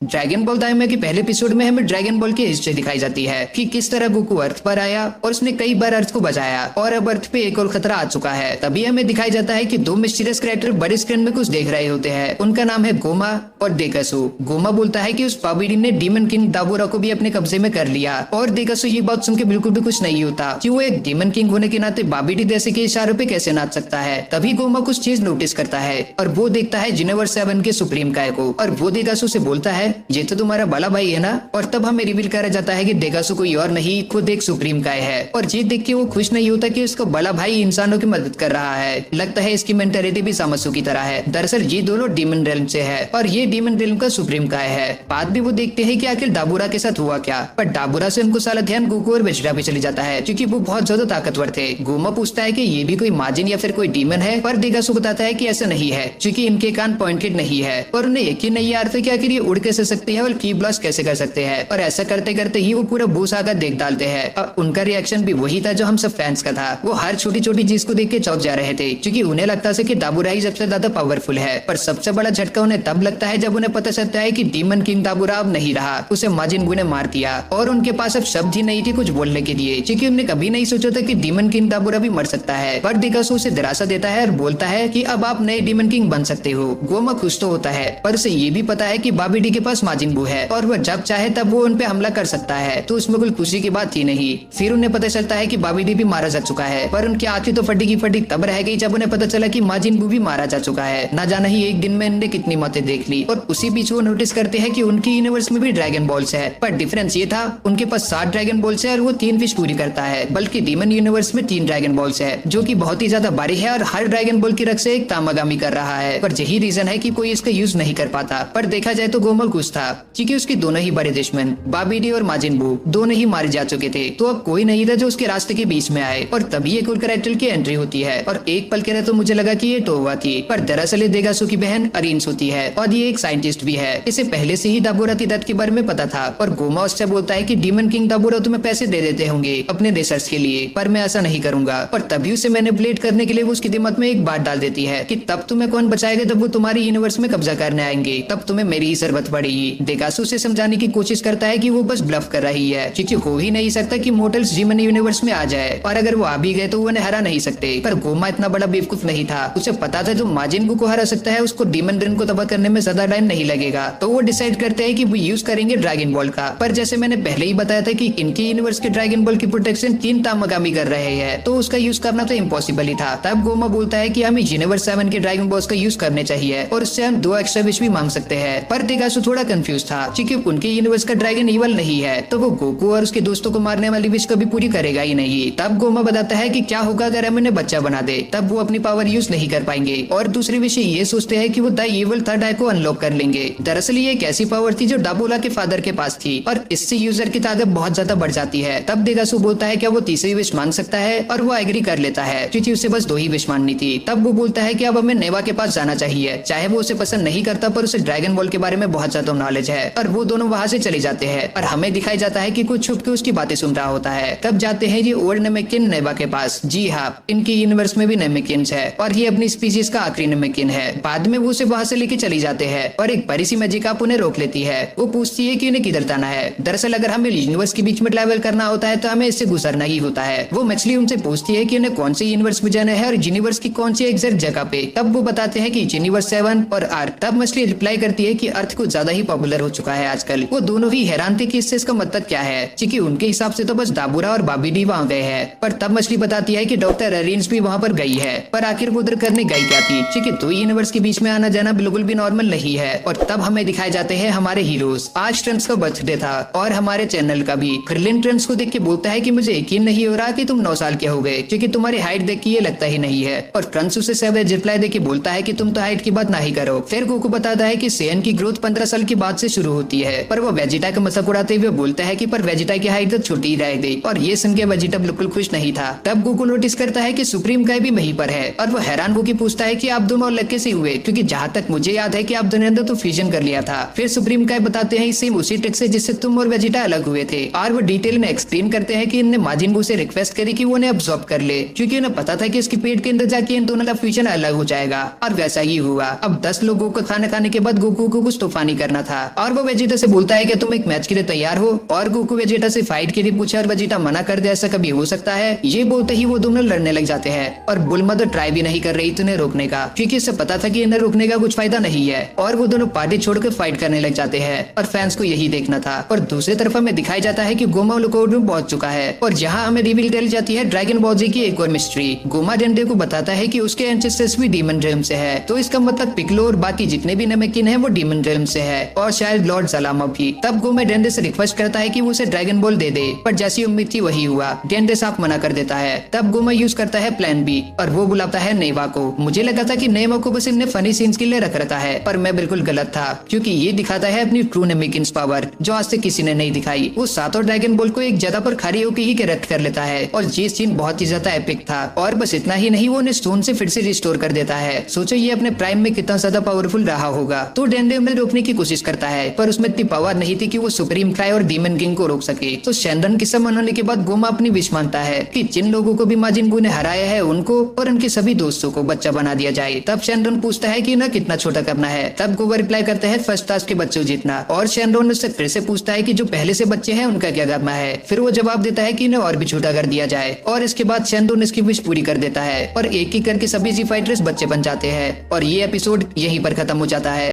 Dragon ball दाइमा के पहले episode में हमें ड्रैगन बॉल की हिस्ट्री दिखाई जाती है कि किस तरह गोकू अर्थ पर आया और उसने कई बार अर्थ को बचाया और अब अर्थ पे एक और खतरा आ चुका है। तभी हमें दिखाई जाता है कि दो मिस्टीरियस कैरेक्टर बड़े स्क्रीन में कुछ देख रहे होते हैं। उनका नाम है गोमा और देकासु। गोमा बोलता है कि उस बाबीडी ने डीमन किंग दाबोरा को भी अपने कब्जे में कर लिया और देकासु ये बात सुन के बिल्कुल भी कुछ नहीं होता कि वो एक डीमन किंग होने के नाते बाबीडी जैसे के इशारों पे कैसे नाच सकता है। तभी गोमा कुछ चीज नोटिस करता है और वो देखता है यूनिवर्स 7 के सुप्रीम काय को और वो देकासु से बोलता है ये तो तुम्हारा बड़ा भाई है ना। और तब हमें रिवील करा जाता है कि देकासु कोई और नहीं खुद एक सुप्रीम काय है और ये देख के वो खुश नहीं होता कि उसका बड़ा भाई इंसानों की मदद कर रहा है। लगता है इसकी मेंटालिटी भी सामसू की तरह है। दरअसल ये दोनों डीमन रेल्म से है और ये डीमन रेल्म का सुप्रीम काय है। बाद भी वो देखते हैं कि आखिर दाबुरा के साथ हुआ क्या, पर दाबुरा से उनको सारा ध्यान गोकू और वेजिटा पे चली जाता है क्योंकि वो बहुत ज्यादा ताकतवर थे। गोमा पूछता है कि ये भी कोई माजिन या फिर कोई डीमन है, पर देकासु बताता है कि ऐसा नहीं है क्योंकि इनके कान पॉइंटेड नहीं है और उन्हें यकीन नहीं आ रहा था कि आखिर ये उड़ कैसे सकते हैं और की ब्लास्ट कैसे कर सकते हैं। और ऐसा करते करते ही वो पूरा भूसा का देख डालते हैं और उनका रिएक्शन भी वही था जो हम सब फैंस का था। वो हर छोटी छोटी चीज को देख के चौंक जा रहे थे क्योंकि उन्हें लगता था कि दाबुरा ही सबसे ज्यादा पावरफुल है। पर सबसे बड़ा झटका उन्हें तब लगता है जब उन्हें पता चलता है कि डीमन किंग दाबुरा अब नहीं रहा, उसे माजिन बू ने मार दिया और उनके पास अब शब्द ही नहीं थी कुछ बोलने के लिए क्योंकि उन्हें कभी नहीं सोचा था कि डीमन किंग दाबुरा भी मर सकता है। पर देकासु उसे दिलासा देता है और बोलता है कि अब आप नए डीमन किंग बन सकते हो। गोमा खुश तो होता है पर उसे ये भी पता है कि बाबीडी के पास माजिन बू है और वह जब चाहे तब वो उन पे हमला कर सकता है, तो उसमें कोई खुशी की बात थी नहीं। फिर उन्हें पता चलता है कि बाबीडी भी मारा जा चुका है, पर उनकी आंखें तो फटी की फटी तब रह गई जब उन्हें पता चला कि माजिन बू भी मारा जा चुका है। न जाना ही एक दिन में इन्हें कितनी मौतें देख ली। और उसी बीच वो नोटिस करते हैं कि उनकी यूनिवर्स में भी ड्रैगन बॉल्स है, पर डिफरेंस ये था उनके पास 7 ड्रैगन बॉल्स है और वो 3 विश पूरी करता है, बल्कि डीमन यूनिवर्स में 3 ड्रैगन बॉल्स है जो की बहुत ही ज्यादा भारी है और हर ड्रैगन बॉल की रख से एक तामागामी कर रहा है। पर यही रीजन है कि कोई इसका यूज नहीं कर पाता। पर देखा जाए तो गोमा खुश था क्योंकि उसके दोनों ही बड़े दुश्मन बाबीडी और माजिन बू दोनों ही मारे जा चुके थे, तो अब कोई नहीं था जो उसके रास्ते के बीच में आए। और तभी एक और कैरेक्टर की एंट्री होती है और एक पल के लिए तो मुझे लगा कि ये टोवा थी, पर दरअसल ये देगासु की बहन अरिन्स होती है और ये एक साइंटिस्ट भी है। इसे पहले से ही दाबुरा की डेथ के बारे में पता था और गोमा उससे बोलता है कि डीमन किंग दाबुरा तुम्हें पैसे दे देते होंगे अपने रिसर्च के लिए, पर मैं ऐसा नहीं करूंगा। और तभी उसे मैनिपुलेट करने के लिए वो उसके दिमाग में एक बात डाल देती है कि तब तुम्हें कौन बचाएगा जब वो तुम्हारी यूनिवर्स में कब्जा करने आएंगे, तब तुम्हें मेरी ही जरूरत पड़ेगी। देगासु से समझाने की कोशिश करता है कि वो बस ब्लफ कर रही है क्योंकि हो ही नहीं सकता कि मोटल्स डीमन यूनिवर्स में आ जाए, और अगर वो आ भी गए तो वो उन्हें हरा नहीं सकते। पर गोमा इतना बड़ा बेवकूफ नहीं था, उसे पता था जो माजिन बू को हरा सकता है उसको डीमन रिन को तबाह करने में ज्यादा टाइम नहीं लगेगा। तो वो डिसाइड करते हैं कि वो यूज करेंगे ड्रैगन बॉल का। पर जैसे मैंने पहले ही बताया था कि इनके यूनिवर्स के ड्रैगन बॉल की प्रोटेक्शन 3 तामागामी कर रहे हैं, तो उसका यूज करना तो इम्पॉसिबल ही था। तब गोमा बोलता है कि हमें यूनिवर्स 7 के ड्रैगन बॉल्स का यूज करने चाहिए और उससे हम 2 एक्स्ट्रा विश भी मांग सकते हैं। पर देगासु थोड़ा कंफ्यूज था क्योंकि उनके यूनिवर्स का ड्रैगन इवल नहीं है, तो वो गोकू और उसके दोस्तों को मारने वाली विश कभी पूरी करेगा ही नहीं। तब गोमा बताता है कि क्या होगा अगर हम इन्हें बच्चा बना दे, तब वो अपनी पावर यूज नहीं कर पाएंगे। और दूसरी विषय ये सोचते हैं कि वो द इवल थर्ड आई को अनलॉक कर लेंगे। दरअसल ये एक ऐसी पावर थी जो डाबोला के फादर के पास थी और इससे यूजर की ताकत बहुत ज्यादा बढ़ जाती है। तब देगासु बोलता है क्या वो तीसरी विश मांग सकता है और वो एग्री कर लेता है क्योंकि उसे बस 2 ही विश मांगनी थी। तब वो बोलता है कि अब हमें नेवा के पास जाना चाहिए, चाहे वो उसे पसंद नहीं करता पर उसे ड्रैगन बॉल के बारे में बहुत ज्यादा नॉलेज है। और वो दोनों वहाँ से चले जाते हैं और हमें दिखाई जाता है कि कुछ छुप के उसकी बातें सुन रहा होता है। तब जाते हैं ये ओल्ड नेमेकिन नेवा के पास। जी हाँ, इनकी यूनिवर्स में भी नेमेकिन्स है और ये अपनी स्पीशीज का आखिरी नेमेकिन है। बाद में वो उसे वहाँ से लेके चली जाते हैं और एक बड़ी सी मैजिकाप उन्हें रोक लेती है। वो पूछती है कि उन्हें किधर जाना है। दरअसल अगर हमें यूनिवर्स के बीच में ट्रैवल करना होता है तो हमें इससे गुजरना ही होता है। वो मछली उनसे पूछती है कि उन्हें कौन से यूनिवर्स में जाना है और यूनिवर्स की कौन सी एग्जैक्ट जगह पे। तब वो बताते हैं कि यूनिवर्स 7 और अर्थ। तब मछली रिप्लाई करती है कि अर्थ कुछ ज्यादा ही पॉपुलर हो चुका है आजकल। वो दोनों ही हैरान थे कि इससे इसका मतलब क्या है क्योंकि उनके हिसाब से तो बस दाबुरा और बाबीडी वहाँ गए हैं। पर तब मछली बताती है कि डॉक्टर अरिन्स भी वहाँ पर गई है, पर आखिर वो उधर करने गई क्या थी क्योंकि 2 यूनिवर्स के बीच में आना जाना बिल्कुल भी नॉर्मल नहीं है। और तब हमें दिखाए जाते हैं हमारे हीरोज। आज ट्रेंड्स का बर्थडे था और हमारे चैनल का भी। फिरलिन ट्रेंड्स को देख के बोलता है कि मुझे यकीन नहीं हो रहा कि तुम 9 साल के हो गए क्योंकि तुम्हारी हाइट देख के ये लगता ही नहीं है। और ट्रेंड्स उसे सेवेज रिप्लाई देके बोलता है कि तुम तो हाइट की बात नहीं करो। फिर गोकू बताता है कि सेयन की ग्रोथ 15 साल के बाद से शुरू होती है, पर वो वेजिटा का मजाक उड़ाते हुए बोलता है कि पर वेजिटा की हाइट तो छोटी ही रह गई। और ये सुन के वेजिटा बिल्कुल खुश नहीं था। तब गोकू नोटिस करता है कि सुप्रीम काय भी वहीं पर है और वो हैरान होकर पूछता है कि आप दोनों अलग कैसे हुए, क्योंकि जहाँ तक मुझे याद है कि आप ने तो फ्यूजन कर लिया था। फिर सुप्रीम काय बताते हैं सेम उसी ट्रिक से जिससे तुम और वेजिटा अलग हुए थे, और वो डिटेल में एक्सप्लेन करते हैं कि इनने माजिन बू से रिक्वेस्ट करी कि वो उन्हें अब्सॉर्ब कर ले, क्योंकि उन्हें पता था कि इसके पेट के अंदर जाके इन दोनों का फ्यूजन अलग हो जाएगा। और वैसा ही हुआ। अब 10 लोगों को खाना खाने के बाद गोकू को कुछ तूफानी करना था, और वो वेजिटा से बोलता है कि तुम एक मैच के लिए तैयार हो, और गोकू वेजिटा से फाइट के लिए पूछा और वेजिटा मना कर दे, ऐसा कभी हो सकता है? ये बोलते ही वो दोनों लड़ने लग जाते हैं, और बुल्मा तो ट्राई भी नहीं कर रही थी उन्हें रोकने का, क्योंकि इसे पता था कि इन्हें रोकने का कुछ फायदा नहीं है, और वो दोनों पार्टी छोड़कर फाइट करने लग जाते हैं, और फैंस को यही देखना था। और दूसरी तरफ हमें दिखाई जाता है कि गोमा लुकआउट में पहुंच चुका है, और यहाँ हमें रिवील कर जाती है ड्रैगन बॉल जी की एक और मिस्ट्री। गोमा डेंडे को बताता है कि उसके एंसेस्टर्स भी डीमन रेल्म से है, तो इसका मतलब पिकलो और बाकी जितने भी नमेकिन है वो डीमन रेल्म से है, और शायद लॉर्ड सलामा भी। तब गोमा डेंडे से रिक्वेस्ट करता है कि वो उसे ड्रैगन बॉल दे दे, पर जैसी उम्मीद थी वही हुआ, डेंडे साफ मना कर देता है। तब गोमा यूज करता है प्लान बी, और वो बुलाता है नेवा को। मुझे लगा था कि नेवा को बस इनने फनी सीन्स के लिए रख रखा है, पर मैं बिल्कुल गलत था, क्योंकि ये दिखाता है अपनी ट्रू नमेकिन्स पावर, जो आज तक किसी ने नहीं दिखाई। वो सातों ड्रैगन बॉल को एक जगह पर खड़ी होकर ही करेक्ट कर लेता है, और ये सीन बहुत ही ज्यादा एपिक था। और बस इतना ही नहीं, वो उन्हें स्टोन से फिर से रिस्टोर कर देता है। सोचो ये अपने प्राइम में कितना ज्यादा पावरफुल रहा होगा। तो डेंडे उन्हें रोकने की कोशिश करता है, पर उसमें इतनी पावर नहीं थी कि वो सुप्रीम क्राई और डीमन किंग को रोक सके। तो शैनरन किस्सा मनाने के बाद गोमा अपनी विश मानता है कि जिन लोगों को भी माजिन बू ने हराया है उनको और उनके सभी दोस्तों को बच्चा बना दिया जाए। तब शैनरन पूछता है कि ना कितना छोटा करना है। तब गोवा रिप्लाई करता है फर्स्ट क्लास के बच्चों जितना, और शैनरन उससे फिर से पूछता है कि जो पहले से बच्चे हैं उनका क्या करना है। फिर वो जवाब देता है कि इन्हें और भी छोटा कर दिया जाए, और इसके बाद शैनरन इसकी विश पूरी कर देता है, और एक एक करके सभी जी फाइटर्स बच्चे बन जाते हैं। और ये एपिसोड यहीं पर खत्म हो जाता है।